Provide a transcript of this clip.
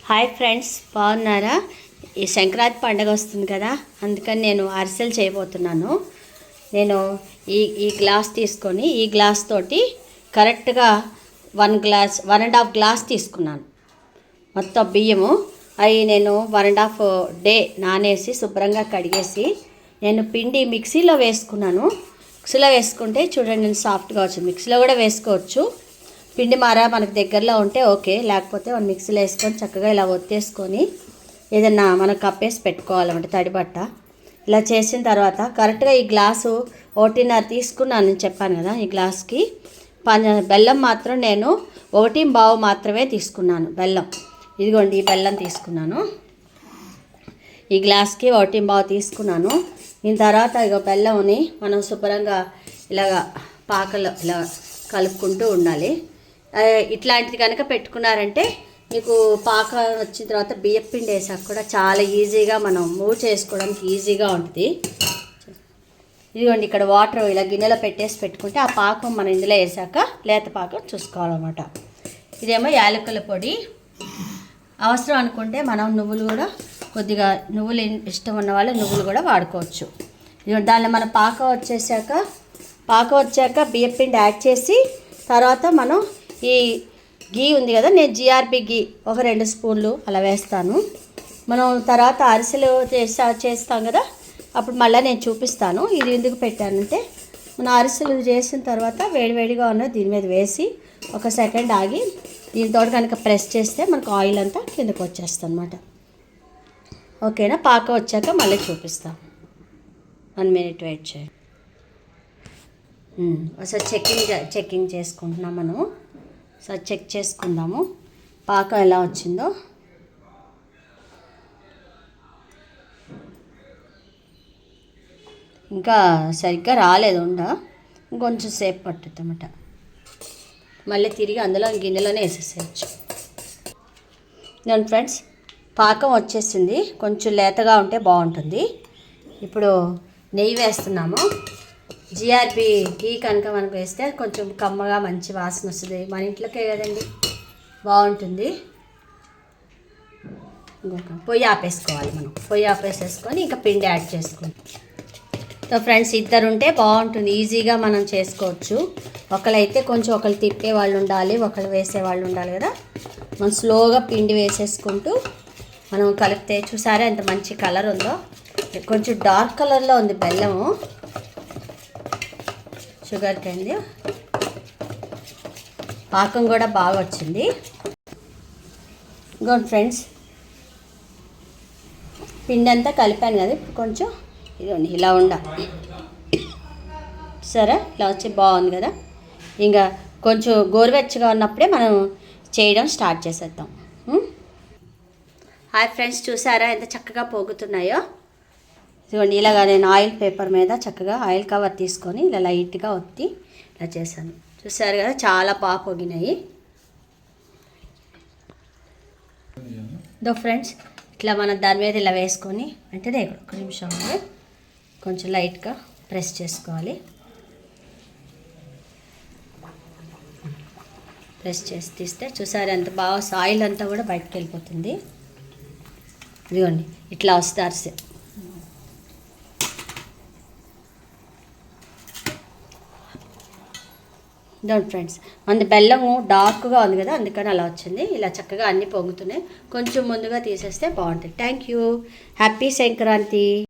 Hi friends, బాగున్నారా? ఈ సంక్రాంతి పండుగ వస్తుంది కదా, అందుకని నేను అరిసెలు చేయబోతున్నాను. నేను ఈ గ్లాస్ తీసుకొని ఈ గ్లాస్ తోటి కరెక్ట్గా 1.5 గ్లాస్ తీసుకున్నాను. మొత్తం బియ్యము అవి నేను 1.5 డే నానేసి శుభ్రంగా కడిగేసి నేను పిండి మిక్సీలో వేసుకున్నాను. మిక్సీలో వేసుకుంటే చూడండి, నేను సాఫ్ట్గా వచ్చింది. మిక్సీలో కూడా వేసుకోవచ్చు. పిండి మార మనకు దగ్గరలో ఉంటే ఓకే, లేకపోతే మనం మిక్సీలో వేసుకొని చక్కగా ఇలా ఒత్తేసుకొని ఏదన్నా మనం కప్పేసి పెట్టుకోవాలన్నమాట, తడిబట్ట. ఇలా చేసిన తర్వాత కరెక్ట్గా ఈ గ్లాసు 1.5 తీసుకున్నాను నేను చెప్పాను కదా. ఈ గ్లాస్కి బెల్లం మాత్రం నేను 1.25 మాత్రమే తీసుకున్నాను. బెల్లం ఇదిగోండి, ఈ బెల్లం తీసుకున్నాను. ఈ గ్లాస్కి 1.25 తీసుకున్నాను. దీని తర్వాత ఇక బెల్లంని మనం శుభ్రంగా ఇలాగా పాకలో ఇలా కలుపుకుంటూ ఉండాలి. ఇట్లాంటిది కనుక పెట్టుకున్నారంటే మీకు పాక వచ్చిన తర్వాత బియ్యం పిండి వేసాక కూడా చాలా ఈజీగా మనం మూవ్ చేసుకోవడానికి ఈజీగా ఉంటుంది. ఇదిగోండి, ఇక్కడ వాటర్ ఇలా గిన్నెలో పెట్టేసి పెట్టుకుంటే ఆ పాకం మనం ఇందులో వేసాక లేత పాకం చూసుకోవాలన్నమాట. ఇదేమో యాలకుల పొడి. అవసరం అనుకుంటే మనం నువ్వులు కూడా కొద్దిగా, నువ్వులు ఇష్టం ఉన్న వాళ్ళు నువ్వులు కూడా వాడుకోవచ్చు. ఇదిగోండి, దానిలో మన పాక వచ్చాక బియ్యం పిండి యాడ్ చేసి తర్వాత మనం ఈ గీ ఉంది కదా, నేను జిఆర్బి గీ ఒక 2 స్పూన్లు అలా వేస్తాను. మనం తర్వాత అరిసెలు చేస్తాం కదా, అప్పుడు మళ్ళీ నేను చూపిస్తాను. ఇది ఎందుకు పెట్టానంటే మన అరిసెలు చేసిన తర్వాత వేడివేడిగా ఉన్న దీని మీద వేసి 1 సెకండ్ ఆగి దీంతో కనుక ప్రెస్ చేస్తే మనకు ఆయిల్ అంతా కిందకు వచ్చేస్తుంది అనమాట. ఓకేనా? పాక వచ్చాక మళ్ళీ చూపిస్తాను. 1 మినిట్ వెయిట్ చేయండి. ఒకసారి చెక్కింగ్ చేసుకుంటున్నాం మనం. ఒకసారి చెక్ చేసుకుందాము పాక ఎలా వచ్చిందో. ఇంకా సరిగ్గా రాలేదు, ఇంకొంచెం సేపు పట్టుద్ది అన్నమాట. మళ్ళీ తిరిగి అందులో గిన్నెలోనే వేసేసేయచ్చు. నేను ఫ్రెండ్స్, పాకం వచ్చేసింది. కొంచెం లేతగా ఉంటే బాగుంటుంది. ఇప్పుడు నెయ్యి వేస్తున్నాము. జిఆర్బి గీ కనుక మనకు వేస్తే కొంచెం కమ్మగా మంచి వాసన వస్తుంది. మన ఇంట్లోకే కదండి, బాగుంటుంది. పొయ్యి ఆపేసుకోవాలి. మనం పొయ్యి ఆపేసేసుకొని ఇంకా పిండి యాడ్ చేసుకుంటాం. సో ఫ్రెండ్స్, ఇద్దరు ఉంటే బాగుంటుంది, ఈజీగా మనం చేసుకోవచ్చు. ఒకళ్ళైతే కొంచెం ఒకళ్ళు తిప్పే వాళ్ళు ఉండాలి, ఒకళ్ళు వేసే వాళ్ళు ఉండాలి కదా. మనం స్లోగా పిండి వేసేసుకుంటూ మనం కలిపితే చూసారా ఎంత మంచి కలర్ ఉందో. కొంచెం డార్క్ కలర్లో ఉంది బెల్లము, షుగర్ కంది. పాకం కూడా బాగా వచ్చింది. గుడ్ ఫ్రెండ్స్, పిండి అంతా కలిపాను కదా. ఇప్పుడు కొంచెం ఇదిగోండి ఇలా ఉండాలి. సరే, ఇలా వచ్చి బాగుంది కదా. ఇంకా కొంచెం గోరువెచ్చగా ఉన్నప్పుడే మనం చేయడం స్టార్ట్ చేసేద్దాం. హాయ్ ఫ్రెండ్స్, చూసారా ఎంత చక్కగా పోగుతున్నాయో. ఇదిగోండి, ఇలాగా నేను ఆయిల్ పేపర్ మీద చక్కగా ఆయిల్ కవర్ తీసుకొని ఇలా లైట్గా ఒత్తి ఇలా చేశాను. చూసారు కదా, చాలా బాగా పొగినాయి. ఫ్రెండ్స్, ఇట్లా మనం దాని మీద ఇలా వేసుకొని అంటే ఒక నిమిషం కొంచెం లైట్గా ప్రెస్ చేసుకోవాలి. ప్రెస్ చేసి తీస్తే చూసారు ఎంత బాగా ఆయిల్ అంతా కూడా బయటకు వెళ్ళిపోతుంది. ఇదిగోండి, ఇట్లా వస్తే అరిసె. డోంట్ ఫ్రెండ్స్, మన బెల్లము డార్క్గా ఉంది కదా, అందుకని అలా వచ్చింది. ఇలా చక్కగా అన్నీ పొంగుతున్నాయి. కొంచెం ముందుగా తీసేస్తే బాగుంటుంది. Thank you. హ్యాపీ సంక్రాంతి.